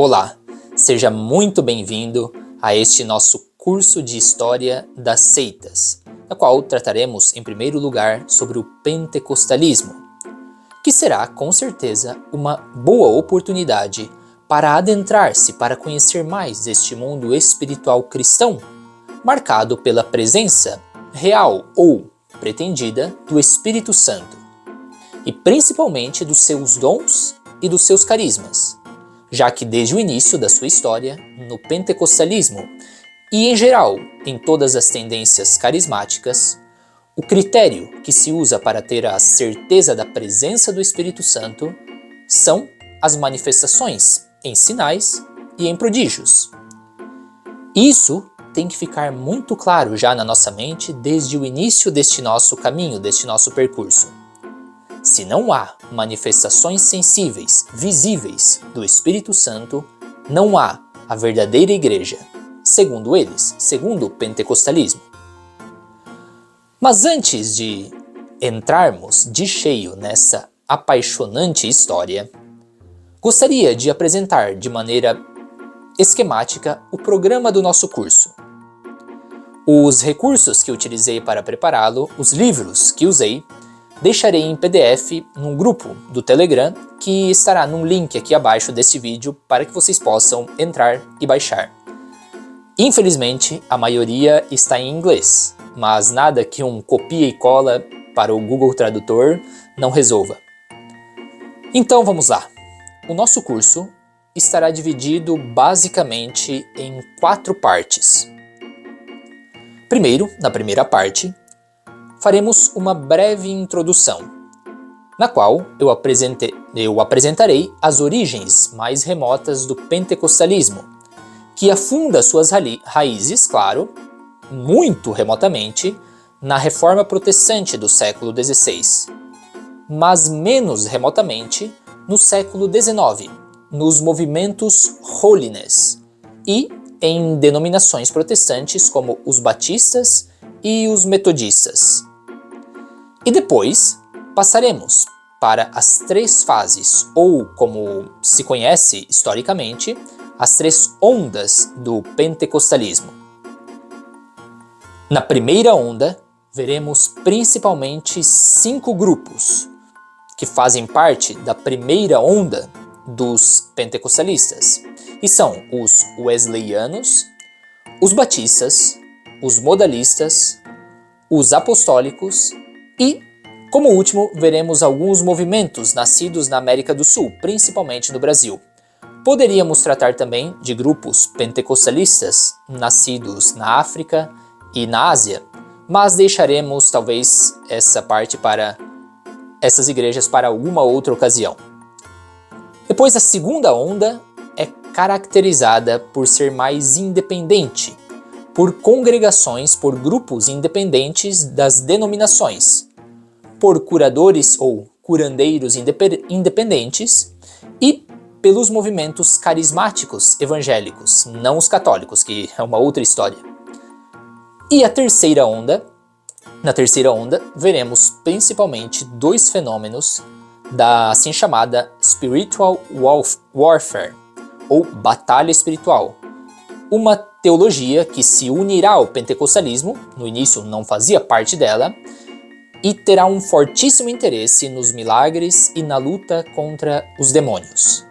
Olá, seja muito bem-vindo a este nosso curso de História das Seitas, na qual trataremos em primeiro lugar sobre o pentecostalismo, que será com certeza uma boa oportunidade para adentrar-se para conhecer mais deste mundo espiritual cristão, marcado pela presença real ou pretendida do Espírito Santo, e principalmente dos seus dons e dos seus carismas, já que desde o início da sua história, no pentecostalismo e em geral em todas as tendências carismáticas, o critério que se usa para ter a certeza da presença do Espírito Santo são as manifestações em sinais e em prodígios. Isso tem que ficar muito claro já na nossa mente desde o início deste nosso caminho, deste nosso percurso. Se não há manifestações sensíveis, visíveis do Espírito Santo, não há a verdadeira igreja, segundo eles, segundo o pentecostalismo. Mas antes de entrarmos de cheio nessa apaixonante história, gostaria de apresentar de maneira esquemática o programa do nosso curso. Os recursos que utilizei para prepará-lo, os livros que usei, deixarei em PDF num grupo do Telegram que estará num link aqui abaixo deste vídeo para que vocês possam entrar e baixar. Infelizmente, a maioria está em inglês, mas nada que um copia e cola para o Google Tradutor não resolva. Então vamos lá. O nosso curso estará dividido basicamente em 4 partes. Primeiro, na primeira parte, faremos uma breve introdução, na qual eu apresentarei as origens mais remotas do pentecostalismo, que afunda suas raízes, claro, muito remotamente, na Reforma Protestante do século XVI, mas menos remotamente no século XIX, nos movimentos Holiness e em denominações protestantes como os batistas e os metodistas. E depois passaremos para as 3 fases, ou como se conhece historicamente, as 3 ondas do pentecostalismo. Na primeira onda, veremos principalmente 5 grupos que fazem parte da primeira onda dos pentecostalistas, e são os wesleyanos, os batistas, os modalistas, os apostólicos e, como último, veremos alguns movimentos nascidos na América do Sul, principalmente no Brasil. Poderíamos tratar também de grupos pentecostalistas nascidos na África e na Ásia, mas deixaremos talvez essa parte para essas igrejas para alguma outra ocasião. Depois, a segunda onda é caracterizada por ser mais independente, por congregações, por grupos independentes das denominações, por curadores ou curandeiros independentes e pelos movimentos carismáticos evangélicos, não os católicos, que é uma outra história. E a terceira onda, na terceira onda, veremos principalmente 2 fenômenos da assim chamada Spiritual Warfare, ou batalha espiritual, uma teologia que se unirá ao pentecostalismo, no início não fazia parte dela, e terá um fortíssimo interesse nos milagres e na luta contra os demônios.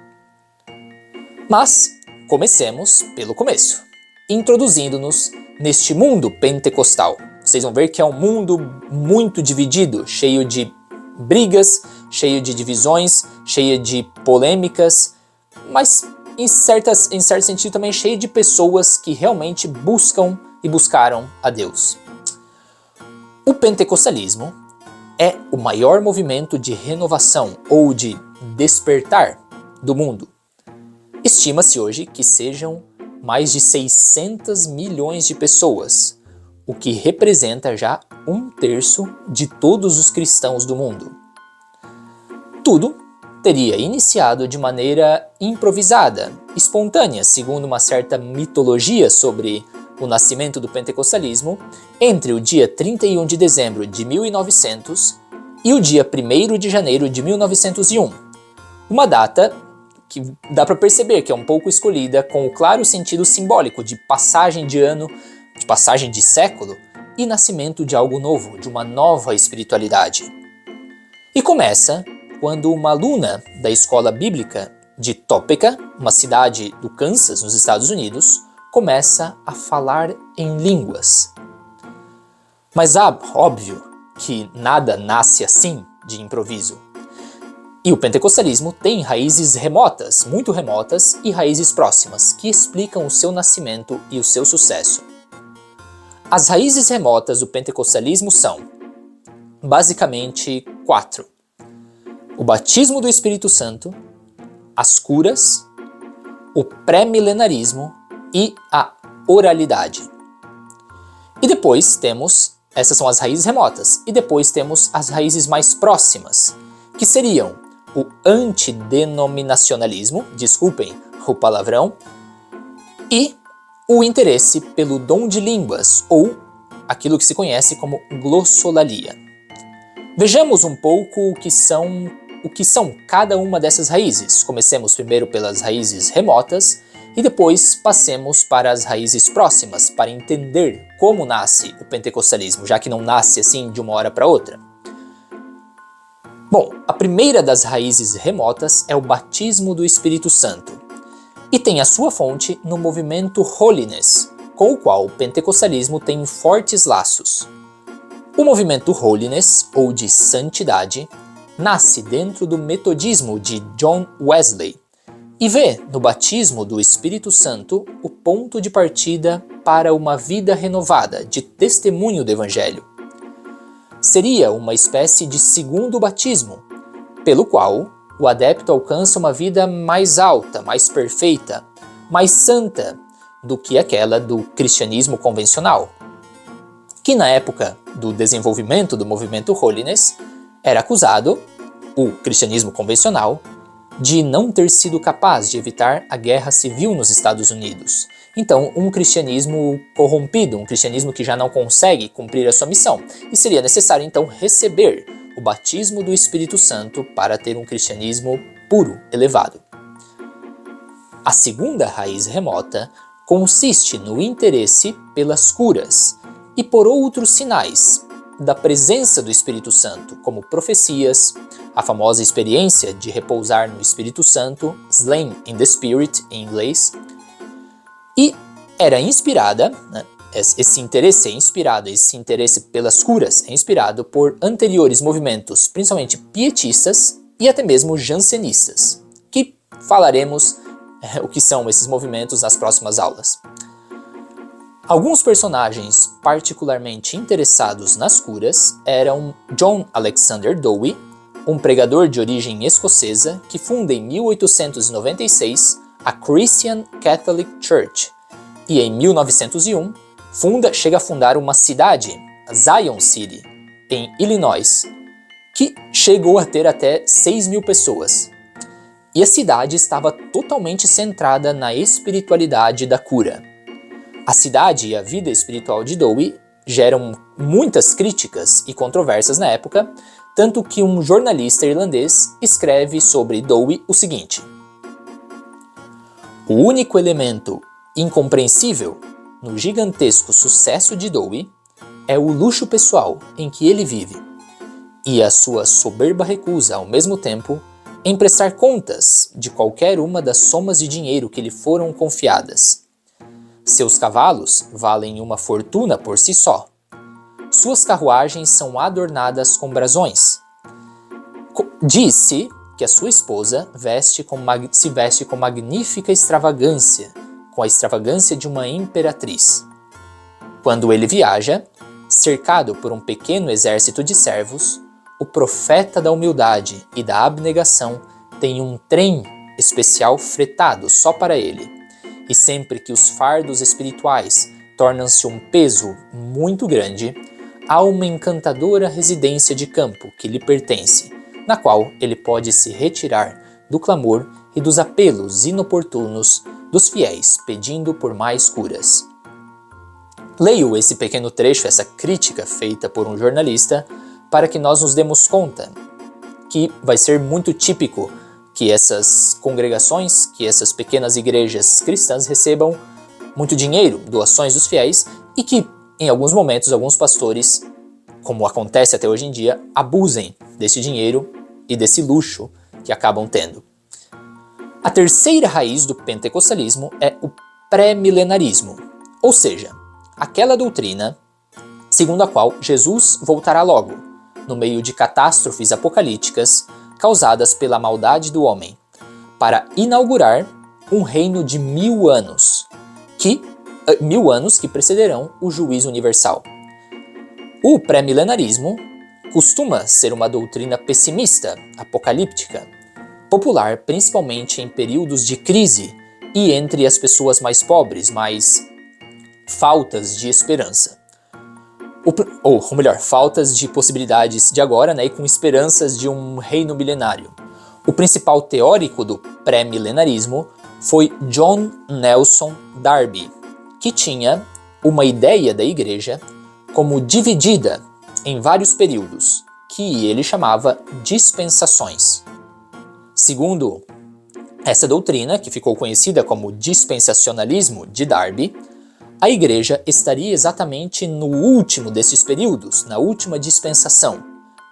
Mas comecemos pelo começo, introduzindo-nos neste mundo pentecostal. Vocês vão ver que é um mundo muito dividido, cheio de brigas, cheio de divisões, cheio de polêmicas, mas em certo sentido também cheio de pessoas que realmente buscam e buscaram a Deus. O pentecostalismo é o maior movimento de renovação ou de despertar do mundo. Estima-se hoje que sejam mais de 600 milhões de pessoas, o que representa já 1/3 de todos os cristãos do mundo. Tudo teria iniciado de maneira improvisada, espontânea, segundo uma certa mitologia sobre o nascimento do pentecostalismo, entre o dia 31 de dezembro de 1900 e o dia 1º de janeiro de 1901, uma data que dá para perceber que é um pouco escolhida com o claro sentido simbólico de passagem de ano, de passagem de século e nascimento de algo novo, de uma nova espiritualidade. E começa quando uma aluna da escola bíblica de Topeka, uma cidade do Kansas, nos Estados Unidos, começa a falar em línguas. Mas óbvio que nada nasce assim de improviso. E o pentecostalismo tem raízes remotas, muito remotas, e raízes próximas, que explicam o seu nascimento e o seu sucesso. As raízes remotas do pentecostalismo são, basicamente, 4. O batismo do Espírito Santo, as curas, o pré-milenarismo e a oralidade. E depois temos, essas são as raízes remotas, e depois temos as raízes mais próximas, que seriam o antidenominacionalismo, desculpem o palavrão, e o interesse pelo dom de línguas, ou aquilo que se conhece como glossolalia. Vejamos um pouco o que são cada uma dessas raízes. Comecemos primeiro pelas raízes remotas e depois passemos para as raízes próximas, para entender como nasce o pentecostalismo, já que não nasce assim de uma hora para outra. Bom, a primeira das raízes remotas é o batismo do Espírito Santo, e tem a sua fonte no movimento Holiness, com o qual o pentecostalismo tem fortes laços. O movimento Holiness, ou de santidade, nasce dentro do metodismo de John Wesley e vê no batismo do Espírito Santo o ponto de partida para uma vida renovada de testemunho do Evangelho. Seria uma espécie de segundo batismo, pelo qual o adepto alcança uma vida mais alta, mais perfeita, mais santa do que aquela do cristianismo convencional, que na época do desenvolvimento do movimento Holiness era acusado, o cristianismo convencional, de não ter sido capaz de evitar a guerra civil nos Estados Unidos. Então, um cristianismo corrompido, um cristianismo que já não consegue cumprir a sua missão. E seria necessário, então, receber o batismo do Espírito Santo para ter um cristianismo puro, elevado. A segunda raiz remota consiste no interesse pelas curas e por outros sinais da presença do Espírito Santo, como profecias, a famosa experiência de repousar no Espírito Santo, Slain in the Spirit em inglês, e era inspirada, esse interesse pelas curas é inspirado por anteriores movimentos, principalmente pietistas e até mesmo jansenistas, que falaremos o que são esses movimentos nas próximas aulas. Alguns personagens particularmente interessados nas curas eram John Alexander Dowie, um pregador de origem escocesa que funda em 1896 a Christian Catholic Church e em 1901 chega a fundar uma cidade, Zion City, em Illinois, que chegou a ter até 6.000 pessoas. E a cidade estava totalmente centrada na espiritualidade da cura. A cidade e a vida espiritual de Dowie geram muitas críticas e controvérsias na época, tanto que um jornalista irlandês escreve sobre Dowie o seguinte: o único elemento incompreensível no gigantesco sucesso de Dowie é o luxo pessoal em que ele vive, e a sua soberba recusa, ao mesmo tempo, em prestar contas de qualquer uma das somas de dinheiro que lhe foram confiadas. Seus cavalos valem uma fortuna por si só. Suas carruagens são adornadas com brasões. Diz-se que a sua esposa se veste com magnífica extravagância, com a extravagância de uma imperatriz. Quando ele viaja, cercado por um pequeno exército de servos, o profeta da humildade e da abnegação tem um trem especial fretado só para ele. E sempre que os fardos espirituais tornam-se um peso muito grande, há uma encantadora residência de campo que lhe pertence, na qual ele pode se retirar do clamor e dos apelos inoportunos dos fiéis pedindo por mais curas. Leio esse pequeno trecho, essa crítica feita por um jornalista, para que nós nos demos conta que vai ser muito típico que essas congregações, que essas pequenas igrejas cristãs recebam muito dinheiro, doações dos fiéis, e que, em alguns momentos, alguns pastores, como acontece até hoje em dia, abusem desse dinheiro e desse luxo que acabam tendo. A terceira raiz do pentecostalismo é o pré-milenarismo, ou seja, aquela doutrina segundo a qual Jesus voltará logo, no meio de catástrofes apocalípticas causadas pela maldade do homem, para inaugurar um reino de 1000 anos, que precederão o juízo universal. O pré-milenarismo costuma ser uma doutrina pessimista, apocalíptica, popular principalmente em períodos de crise e entre as pessoas mais pobres, mais faltas de esperança. Ou melhor, faltas de possibilidades de agora, né, e com esperanças de um reino milenário. O principal teórico do pré-milenarismo foi John Nelson Darby, que tinha uma ideia da igreja como dividida em vários períodos, que ele chamava dispensações. Segundo essa doutrina, que ficou conhecida como dispensacionalismo de Darby, a igreja estaria exatamente no último desses períodos, na última dispensação,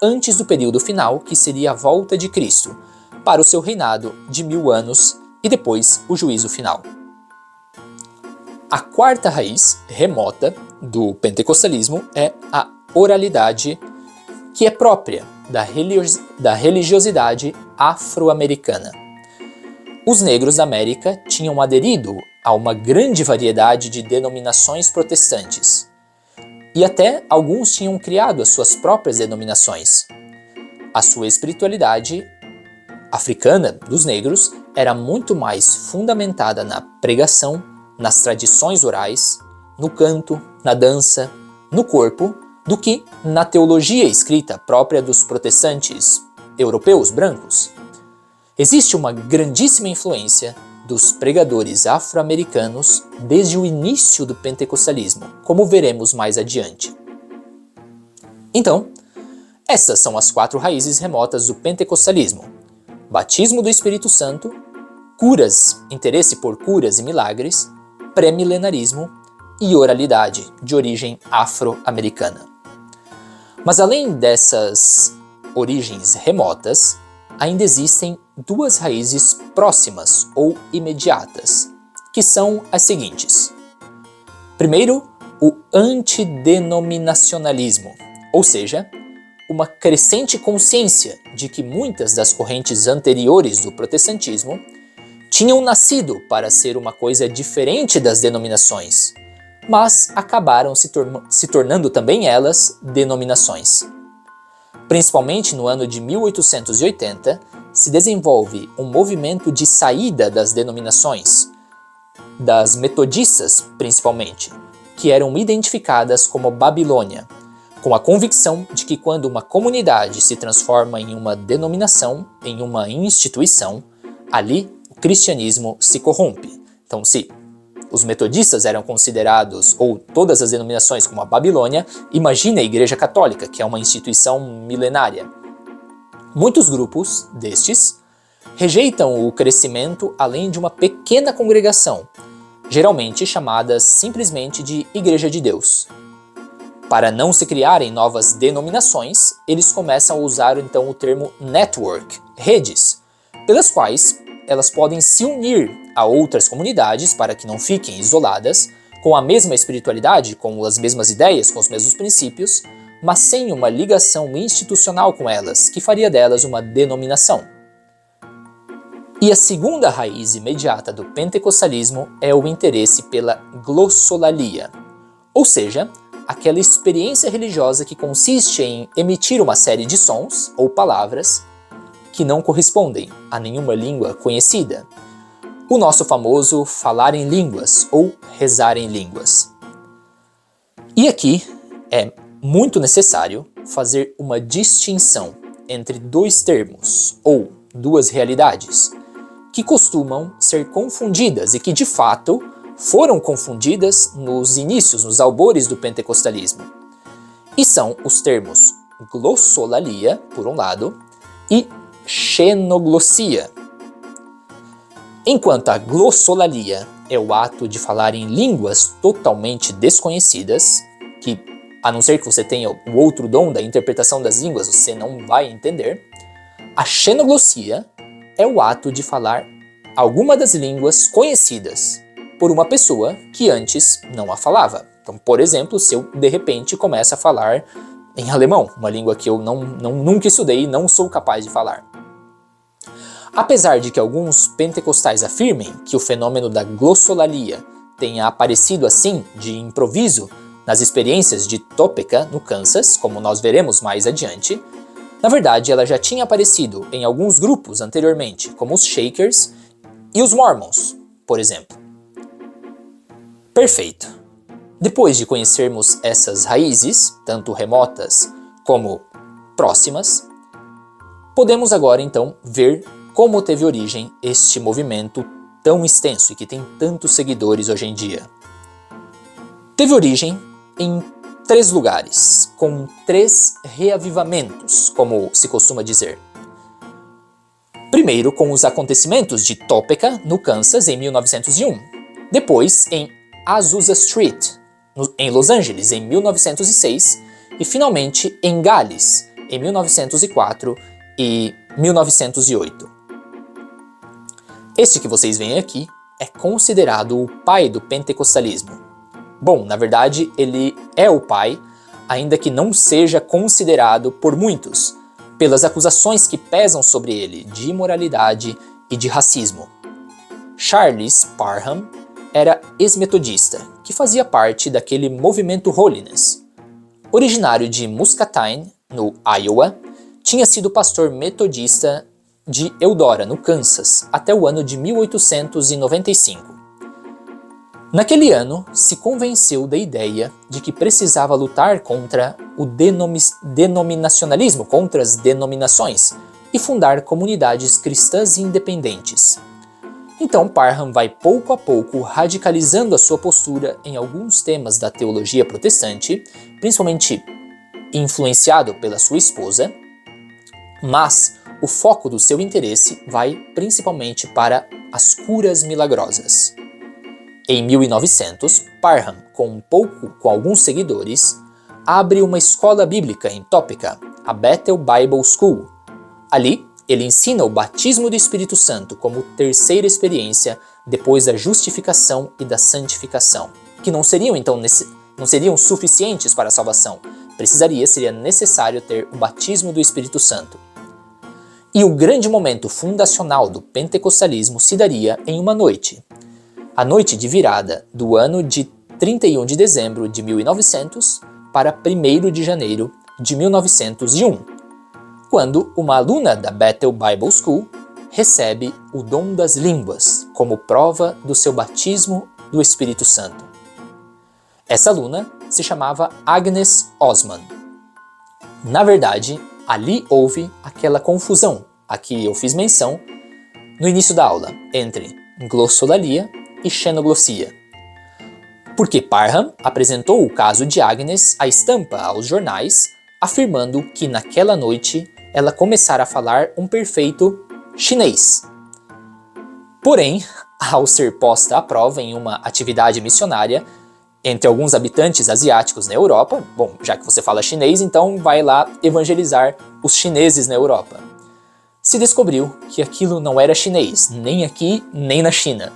antes do período final, que seria a volta de Cristo, para o seu reinado de 1000 anos e depois o juízo final. A quarta raiz remota do pentecostalismo é a oralidade, que é própria da religiosidade afro-americana. Os negros da América tinham aderido a uma grande variedade de denominações protestantes, e até alguns tinham criado as suas próprias denominações. A sua espiritualidade africana dos negros era muito mais fundamentada na pregação, nas tradições orais, no canto, na dança, no corpo, do que na teologia escrita própria dos protestantes europeus brancos. Existe uma grandíssima influência dos pregadores afro-americanos desde o início do pentecostalismo, como veremos mais adiante. Então, essas são as 4 raízes remotas do pentecostalismo: batismo do Espírito Santo, curas, interesse por curas e milagres, pré-milenarismo e oralidade, de origem afro-americana. Mas além dessas origens remotas, ainda existem 2 raízes próximas ou imediatas, que são as seguintes. Primeiro, o antidenominacionalismo, ou seja, uma crescente consciência de que muitas das correntes anteriores do protestantismo tinham nascido para ser uma coisa diferente das denominações, mas acabaram se tornando também elas denominações. Principalmente no ano de 1880, se desenvolve um movimento de saída das denominações, das metodistas principalmente, que eram identificadas como Babilônia, com a convicção de que quando uma comunidade se transforma em uma denominação, em uma instituição, ali o cristianismo se corrompe. Então, se os metodistas eram considerados, ou todas as denominações, como a Babilônia, imagine a Igreja Católica, que é uma instituição milenária. Muitos grupos destes rejeitam o crescimento além de uma pequena congregação, geralmente chamadas simplesmente de Igreja de Deus. Para não se criarem novas denominações, eles começam a usar então o termo network, redes, pelas quais elas podem se unir a outras comunidades para que não fiquem isoladas, com a mesma espiritualidade, com as mesmas ideias, com os mesmos princípios, mas sem uma ligação institucional com elas, que faria delas uma denominação. E a segunda raiz imediata do pentecostalismo é o interesse pela glossolalia, ou seja, aquela experiência religiosa que consiste em emitir uma série de sons ou palavras que não correspondem a nenhuma língua conhecida. O nosso famoso falar em línguas ou rezar em línguas. E aqui é muito necessário fazer uma distinção entre 2 termos ou 2 realidades que costumam ser confundidas e que de fato foram confundidas nos inícios, nos albores do pentecostalismo. E são os termos glossolalia, por um lado, e xenoglossia, Enquanto a glossolalia é o ato de falar em línguas totalmente desconhecidas, que, a não ser que você tenha o outro dom da interpretação das línguas, você não vai entender, a xenoglossia é o ato de falar alguma das línguas conhecidas por uma pessoa que antes não a falava. Então, por exemplo, se eu de repente começo a falar em alemão, uma língua que eu nunca estudei e não sou capaz de falar. Apesar de que alguns pentecostais afirmem que o fenômeno da glossolalia tenha aparecido assim, de improviso, nas experiências de Topeka, no Kansas, como nós veremos mais adiante, na verdade ela já tinha aparecido em alguns grupos anteriormente, como os Shakers e os Mormons, por exemplo. Perfeito. Depois de conhecermos essas raízes, tanto remotas como próximas, podemos agora então ver como teve origem este movimento tão extenso e que tem tantos seguidores hoje em dia. Teve origem em 3 lugares, com 3 reavivamentos, como se costuma dizer. Primeiro com os acontecimentos de Topeka, no Kansas, em 1901. Depois em Azusa Street, em Los Angeles, em 1906. E finalmente em Gales, em 1904 e 1908. Este que vocês veem aqui é considerado o pai do pentecostalismo. Bom, na verdade, ele é o pai, ainda que não seja considerado por muitos, pelas acusações que pesam sobre ele de imoralidade e de racismo. Charles Parham era ex-metodista, que fazia parte daquele movimento Holiness. Originário de Muscatine, no Iowa, tinha sido pastor metodista de Eudora, no Kansas, até o ano de 1895. Naquele ano, se convenceu da ideia de que precisava lutar contra o denominacionalismo, contra as denominações, e fundar comunidades cristãs independentes. Então Parham vai pouco a pouco radicalizando a sua postura em alguns temas da teologia protestante, principalmente influenciado pela sua esposa, mas o foco do seu interesse vai principalmente para as curas milagrosas. Em 1900, Parham, com alguns seguidores, abre uma escola bíblica em Topeka, a Bethel Bible School. Ali, ele ensina o batismo do Espírito Santo como terceira experiência depois da justificação e da santificação, que não seriam suficientes para a salvação. Seria necessário ter o batismo do Espírito Santo. E o grande momento fundacional do pentecostalismo se daria em uma noite. A noite de virada do ano de 31 de dezembro de 1900 para 1º de janeiro de 1901, quando uma aluna da Bethel Bible School recebe o dom das línguas como prova do seu batismo do Espírito Santo. Essa aluna se chamava Agnes Osman. Na verdade, ali houve aquela confusão a que eu fiz menção no início da aula, entre glossolalia e xenoglossia. Porque Parham apresentou o caso de Agnes à estampa aos jornais, afirmando que naquela noite ela começara a falar um perfeito chinês. Porém, ao ser posta à prova em uma atividade missionária entre alguns habitantes asiáticos na Europa, bom, já que você fala chinês, então vai lá evangelizar os chineses na Europa. Se descobriu que aquilo não era chinês, nem aqui, nem na China.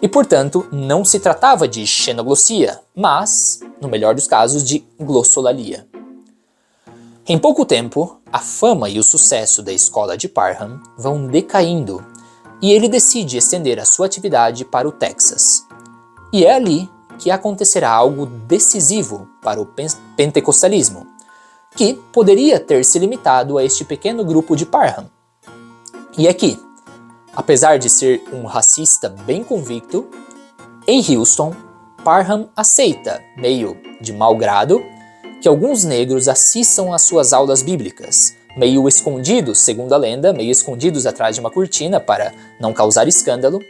E, portanto, não se tratava de xenoglossia, mas, no melhor dos casos, de glossolalia. Em pouco tempo, a fama e o sucesso da escola de Parham vão decaindo e ele decide estender a sua atividade para o Texas. E é ali que acontecerá algo decisivo para o pentecostalismo, que poderia ter se limitado a este pequeno grupo de Parham. E é que, apesar de ser um racista bem convicto, em Houston, Parham aceita, meio de mau grado, que alguns negros assistam às suas aulas bíblicas, meio escondidos, segundo a lenda, meio escondidos atrás de uma cortina para não causar escândalo,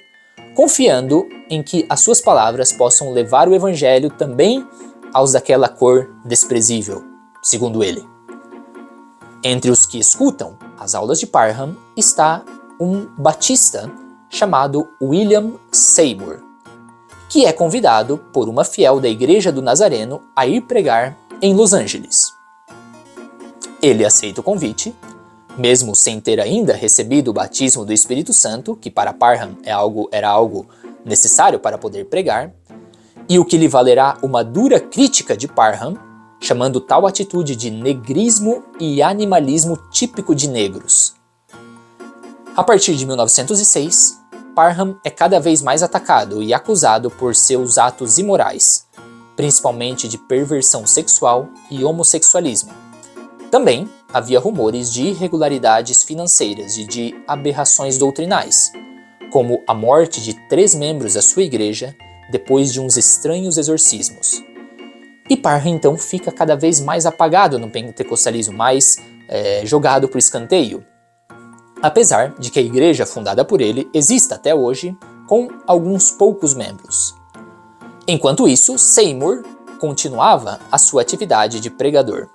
confiando em que as suas palavras possam levar o evangelho também aos daquela cor desprezível, segundo ele. Entre os que escutam as aulas de Parham está um batista chamado William Seymour, que é convidado por uma fiel da Igreja do Nazareno a ir pregar em Los Angeles. Ele aceita o convite, mesmo sem ter ainda recebido o batismo do Espírito Santo, que para Parham era algo necessário para poder pregar, e o que lhe valerá uma dura crítica de Parham, chamando tal atitude de negrismo e animalismo típico de negros. A partir de 1906, Parham é cada vez mais atacado e acusado por seus atos imorais, principalmente de perversão sexual e homossexualismo. Também havia rumores de irregularidades financeiras e de aberrações doutrinais, como a morte de 3 membros da sua igreja depois de uns estranhos exorcismos. E Parham então fica cada vez mais apagado no pentecostalismo, mais jogado para o escanteio, apesar de que a igreja fundada por ele exista até hoje com alguns poucos membros. Enquanto isso, Seymour continuava a sua atividade de pregador.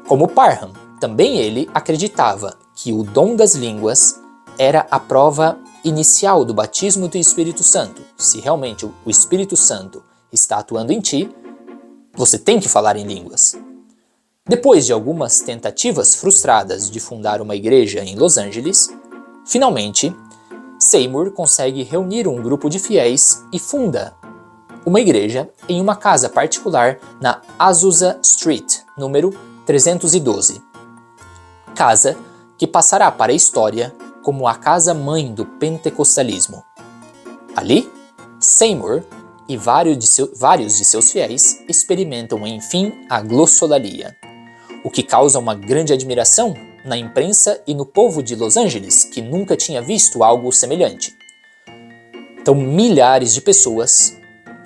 Como Parham, também ele acreditava que o dom das línguas era a prova inicial do batismo do Espírito Santo. Se realmente o Espírito Santo está atuando em ti, você tem que falar em línguas. Depois de algumas tentativas frustradas de fundar uma igreja em Los Angeles, finalmente, Seymour consegue reunir um grupo de fiéis e funda uma igreja em uma casa particular na Azusa Street, número 312. Casa que passará para a história como a casa-mãe do pentecostalismo. Ali, Seymour e vários de seus fiéis experimentam, enfim, a glossolalia, o que causa uma grande admiração na imprensa e no povo de Los Angeles, que nunca tinha visto algo semelhante. Então, milhares de pessoas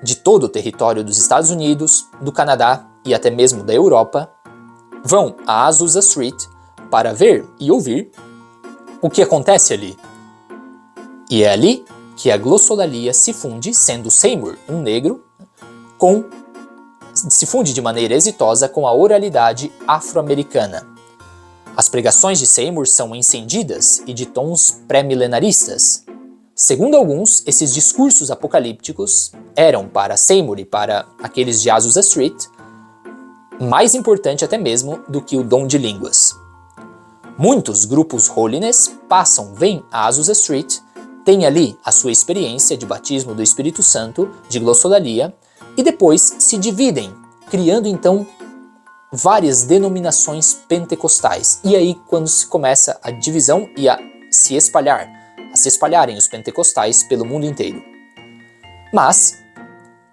de todo o território dos Estados Unidos, do Canadá e até mesmo da Europa vão a Azusa Street para ver e ouvir o que acontece ali. E é ali que a glossolalia se funde, sendo Seymour um negro, se funde de maneira exitosa com a oralidade afro-americana. As pregações de Seymour são encendidas e de tons pré-milenaristas. Segundo alguns, esses discursos apocalípticos eram para Seymour e para aqueles de Azusa Street mais importante até mesmo do que o dom de línguas. Muitos grupos holiness vêm a Azusa Street, têm ali a sua experiência de batismo do Espírito Santo, de glossolalia, e depois se dividem, criando então várias denominações pentecostais. E aí quando se começa a divisão e a se espalharem os pentecostais pelo mundo inteiro. Mas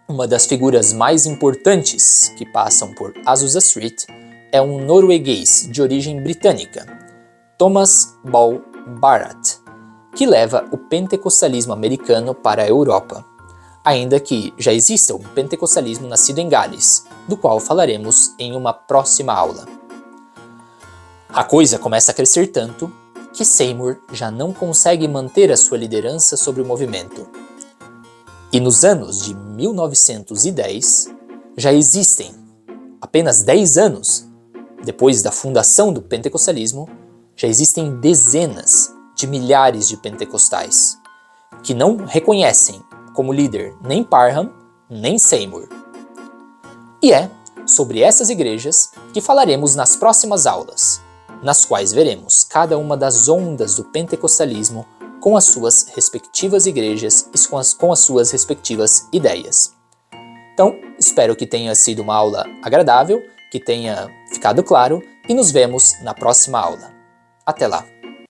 uma das figuras mais importantes que passam por Azusa Street é um norueguês de origem britânica, Thomas Ball Barratt, que leva o pentecostalismo americano para a Europa, ainda que já exista um pentecostalismo nascido em Gales, do qual falaremos em uma próxima aula. A coisa começa a crescer tanto que Seymour já não consegue manter a sua liderança sobre o movimento. E nos anos de 1910, já existem, apenas 10 anos depois da fundação do pentecostalismo, já existem dezenas de milhares de pentecostais que não reconhecem como líder nem Parham, nem Seymour. E é sobre essas igrejas que falaremos nas próximas aulas, nas quais veremos cada uma das ondas do pentecostalismo com as suas respectivas igrejas e com as suas respectivas ideias. Então, espero que tenha sido uma aula agradável, que tenha ficado claro, e nos vemos na próxima aula. Até lá!